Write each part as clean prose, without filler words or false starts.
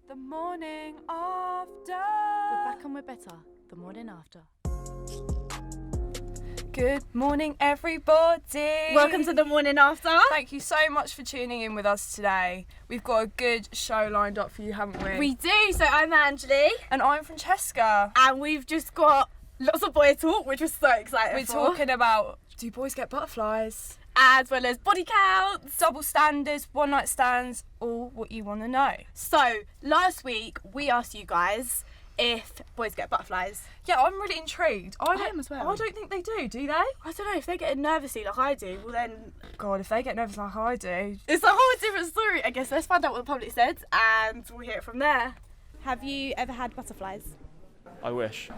The morning after. We're back and we're better. The morning after. Good morning, everybody. Welcome to the morning after. Thank you so much for tuning in with us today. We've got a good show lined up for you, haven't we? We do. So I'm Angeli. And I'm Francesca. And we've just got lots of boy talk, which we're so excited We're for. talking about, do boys get butterflies? As well as body counts. Double standards, one night stands, all what you want to know. So last week we asked you guys if boys get butterflies. Yeah, I'm really intrigued. I am as well. I don't think they do they? I don't know, if they get nervously like I do, well then God, if they get nervous like I do. it's a whole different story. I guess let's find out what the public said and we'll hear it from there. Have you ever had butterflies? I wish.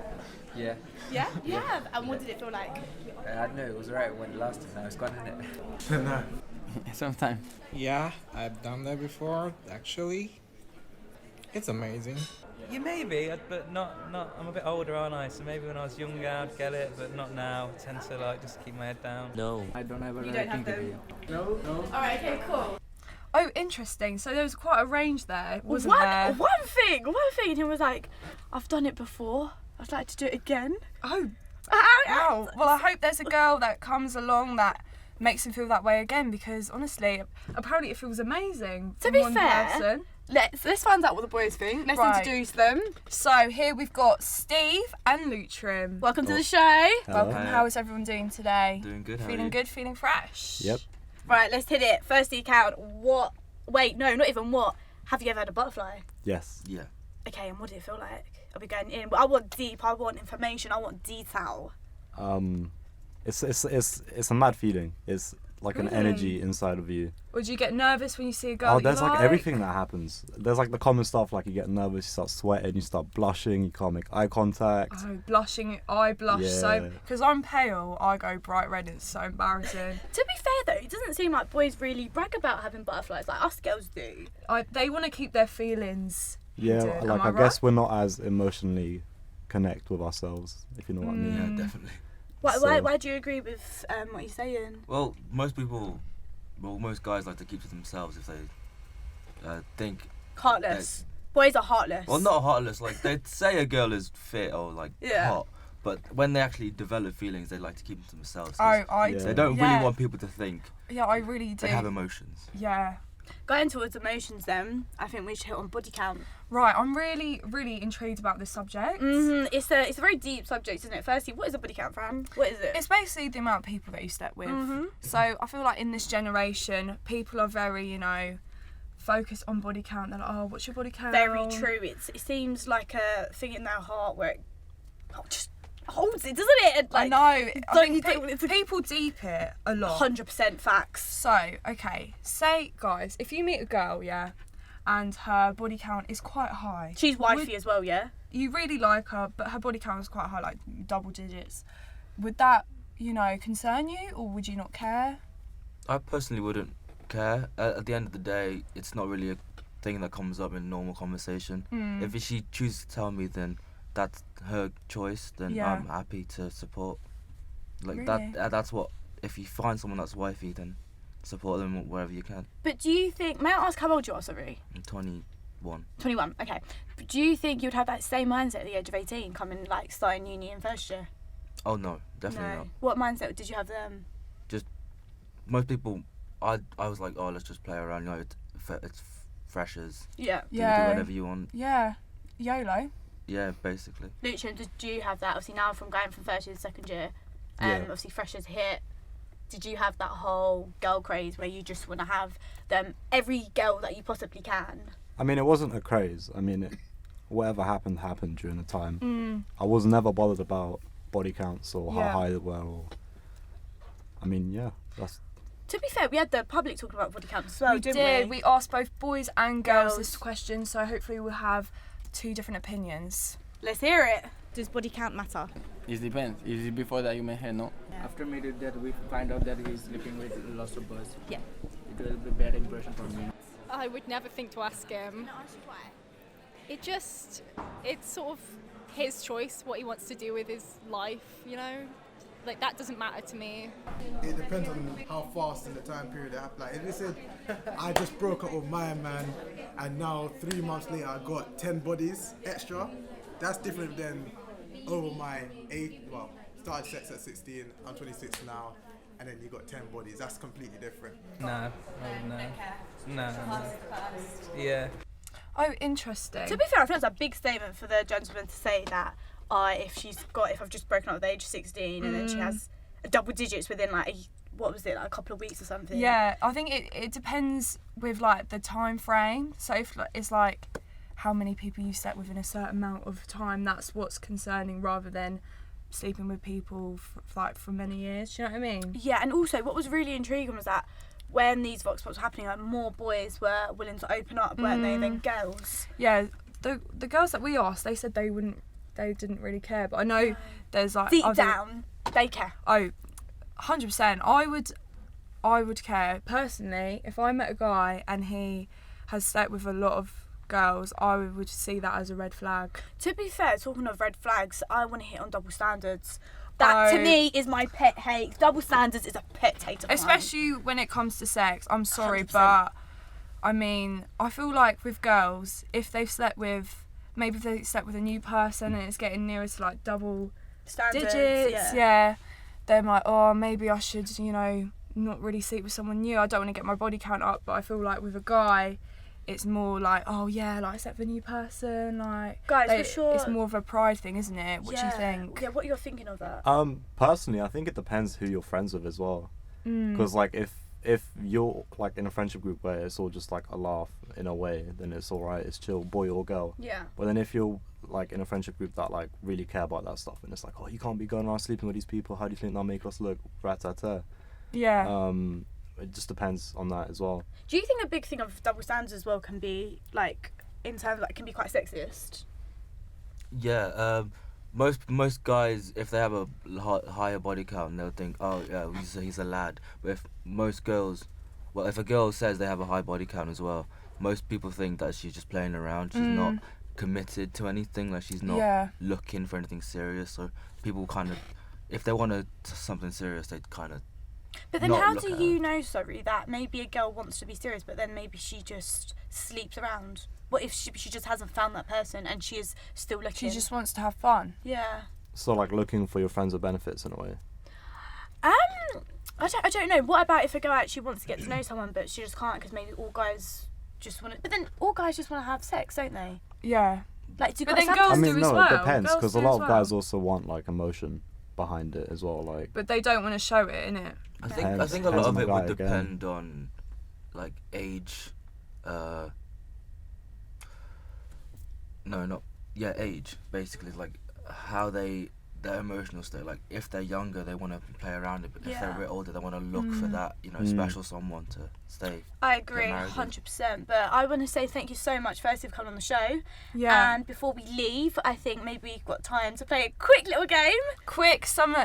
Yeah. Yeah? You have? And what did it feel like? I don't know, it was alright when the last time, now it's gone, isn't it? No. Sometimes. Yeah, I've done that before, actually. It's amazing. Yeah, maybe, but not. I'm a bit older, aren't I? So maybe when I was younger, I'd get it, but not now. I tend to just keep my head down. No. I don't ever You don't have them? No. Alright, okay, cool. Oh, interesting. So there was quite a range there, wasn't one, there? One thing, and he was like, I've done it before. I'd like to do it again. Oh, wow. Well, I hope there's a girl that comes along that makes him feel that way again, because honestly, apparently it feels amazing. To from be one fair, person. Let's find out what the boys think. Let's Right. introduce them. So here we've got Steve and Lutrim. Welcome to the show. Welcome. How is everyone doing today? Doing good, how are Feeling you? good, feeling fresh? Yep. Right, let's hit it. Firstly, count. What? Wait, no, not even what. Have you ever had a butterfly? Yes. Yeah. Okay, and what did it feel like? Are we going in? I want deep. I want information. I want detail. It's a mad feeling. It's like an Really? energy inside of you. Or do you get nervous when you see a girl that There's you like everything that happens. There's like the common stuff, like you get nervous, you start sweating, you start blushing, you can't make eye contact. Oh, blushing. I blush so... Yeah. Because I'm pale, I go bright red and it's so embarrassing. To be fair though, it doesn't seem like boys really brag about having butterflies like us girls do. They want to keep their feelings Yeah, hidden. like Am I right? guess we're not as emotionally connect with ourselves, if you know what I mean. Yeah, definitely. Why do you agree with what you're saying? Well, most guys like to keep to themselves if they think... Heartless. Boys are heartless. Well, not heartless, like they'd say a girl is fit or like Yeah. hot, but when they actually develop feelings, they like to keep them to themselves. 'cause I Yeah. They don't Yeah. really want people to think Yeah, I really do. they have emotions. Yeah. Going towards emotions then, I think we should hit on body count. Right, I'm really, really intrigued about this subject. It's a very deep subject, isn't it? Firstly, what is a body count, Fran? What is it? It's basically the amount of people that you slept with. So I feel like in this generation, people are very, focused on body count. They're like, oh, what's your body count? Very true. It seems like a thing in their heart where it just holds it, doesn't it? And, I know. I don't think think people deep it a lot. 100% facts. So, okay, say, guys, if you meet a girl, yeah, and her body count is quite high. She's wifey as well, yeah? You really like her, but her body count is quite high, like double digits. Would that, concern you, or would you not care? I personally wouldn't care. At the end of the day, it's not really a thing that comes up in normal conversation. If she chooses to tell me, then that's her choice. Then Yeah. I'm happy to support. Like Really? that's what. If you find someone that's wifey, then support them wherever you can. But do you think, may I ask how old you are, sorry? I'm 21. 21, okay. But do you think you'd have that same mindset at the age of 18, coming, starting uni in first year? Oh no, definitely not. What mindset did you have then? Most people, I was like, oh, let's just play around. It's freshers. Yeah. Do Yeah. whatever you want. Yeah. YOLO. Yeah, basically. Lucian, did you have that? Obviously now from going from first year to second year, Yeah. obviously freshers hit. Did you have that whole girl craze where you just want to have them, every girl that you possibly can? I mean, it wasn't a craze. I mean, whatever happened during the time. Mm. I was never bothered about body counts or Yeah. how high they were. I mean, yeah, that's... To be fair, we had the public talking about body counts as well, We didn't did. we? We asked both boys and girls Girls. this question, so hopefully we'll have two different opinions. Let's hear it. Does body count matter? It depends. Is it before that you met her? No. After we did that, we find out that he's sleeping with lots of boys. Yeah. It will be a bad impression for me. I would never think to ask him. It's sort of his choice, what he wants to do with his life, like that doesn't matter to me. It depends on how fast in the time period it happened. Like if you said, I just broke up with my man and now 3 months later I got 10 bodies extra, that's different than over my started sex at 16, I'm 26 now, and then you got 10 bodies. That's completely different. No, no. Yeah. Oh, interesting. To be fair, I think that's a big statement for the gentleman to say that if I've just broken up at the age of 16 and then she has double digits within like a couple of weeks or something. Yeah, I think it depends with like the time frame. So if it's like how many people you slept with in a certain amount of time, that's what's concerning rather than sleeping with people for many years. Do you know what I mean? Yeah, and also what was really intriguing was that when these vox pops were happening, like more boys were willing to open up, weren't they, than girls? Yeah, the girls that we asked, they said they didn't really care, but I know there's like deep down they care. Oh, 100%. I would care personally if I met a guy and he has slept with a lot of girls. I would see that as a red flag. To be fair, talking of red flags, I want to hit on double standards. That to me is my pet hate. Double standards is a pet hate of mine. Especially when it comes to sex. I'm sorry, 100%. but I mean, I feel like with girls, if they slept with a new person and it's getting nearer to like double standards, digits, yeah, they're like, oh, maybe I should, not really sleep with someone new. I don't want to get my body count up. But I feel like with a guy, it's more like, oh yeah, like I slept with a new person, like guys, for sure. It's more of a pride thing, isn't it? What do you think? Yeah, what you're thinking of that? Personally, I think it depends who you're friends with as well. Because like if you're like in a friendship group where it's all just like a laugh in a way, then it's alright, it's chill, boy or girl. Yeah. But then if you're like in a friendship group that like really care about that stuff, and it's like, oh, you can't be going around sleeping with these people, how do you think that'll make us look? Rat-tat-tat. Yeah. It just depends on that as well. Do you think a big thing of double standards as well can be like in terms can be quite sexist? Yeah, most guys, if they have a higher body count, they'll think, oh yeah, he's a lad. But if most girls, if a girl says they have a high body count as well, most people think that she's just playing around. She's not committed to anything. Like she's not looking for anything serious. So people kind of, if they want something serious, they kind of. But then how do you know, that maybe a girl wants to be serious, but then maybe she just sleeps around? What if she just hasn't found that person and she is still looking? She just wants to have fun. Yeah. So like looking for your friends with benefits in a way. I don't know. What about if a girl actually wants to get to know someone, but she just can't because maybe all guys just want to. But then all guys just want to have sex, don't they? Yeah. Like, but then girls I mean, do no, as well. it depends because a Girls lot do of as guys well. also want like emotion behind it as well, like. But they don't want to show it, innit? I think a lot of it would depend on like age. Age basically, like how their emotional state. Like if they're younger, they want to play around it, but if they're a bit older, they want to look for that, special someone to stay. I agree, 100%. But I want to say thank you so much, firstly, for coming on the show. Yeah. And before we leave, I think maybe we've got time to play a quick little game. Quick, some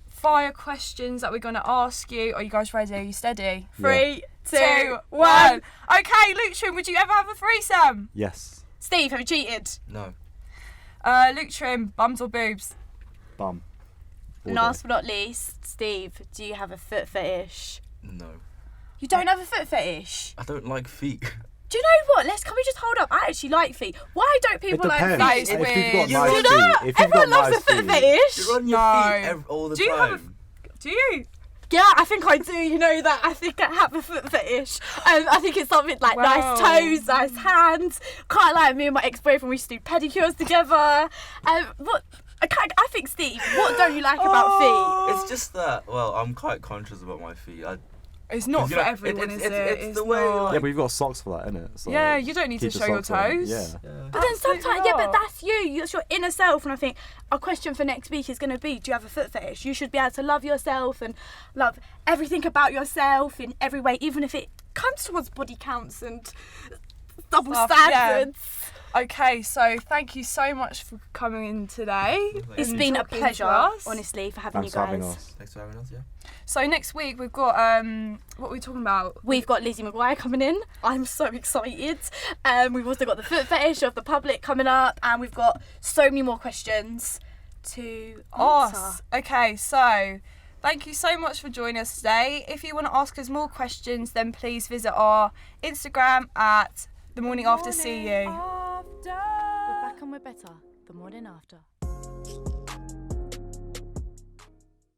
fire questions that we're going to ask you. Are you guys ready? Are you steady? 3, 2, 1. Okay, Luke, would you ever have a threesome? Yes. Steve, have you cheated? No. Luke Trim, bums or boobs? Bum. Last but not least, Steve, do you have a foot fetish? No. You don't have a foot fetish? I don't like feet. Do you know what? Can we just hold up? I actually like feet. Why don't people like feet? That is weird. Everyone loves a foot fetish. You're on your feet all the time. Do you? Yeah, I think I do. You know that. I think I have a foot fetish. I think it's something like nice toes, nice hands. Quite like me and my ex-boyfriend, we used to do pedicures together. I think, Steve, what don't you like about feet? It's just that, I'm quite conscious about my feet. It's not for everyone, is it? It's the way. Yeah, but you've got socks for that, innit? So yeah, you don't need to show your toes. Yeah. But then sometimes, but that's you. That's your inner self. And I think our question for next week is going to be, do you have a foot fetish? You should be able to love yourself and love everything about yourself in every way, even if it comes towards body counts and double standards. Yeah. Okay, so thank you so much for coming in today. It's been a pleasure, honestly, for having you guys. Thanks for having us, yeah. So next week we've got, what are we talking about? We've got Lizzie McGuire coming in. I'm so excited. We've also got the foot fetish of the public coming up, and we've got so many more questions to answer. Okay, so Thank you so much for joining us today. If you want to ask us more questions, then please visit our Instagram at The Morning After. See you. We're back and we're better the morning after.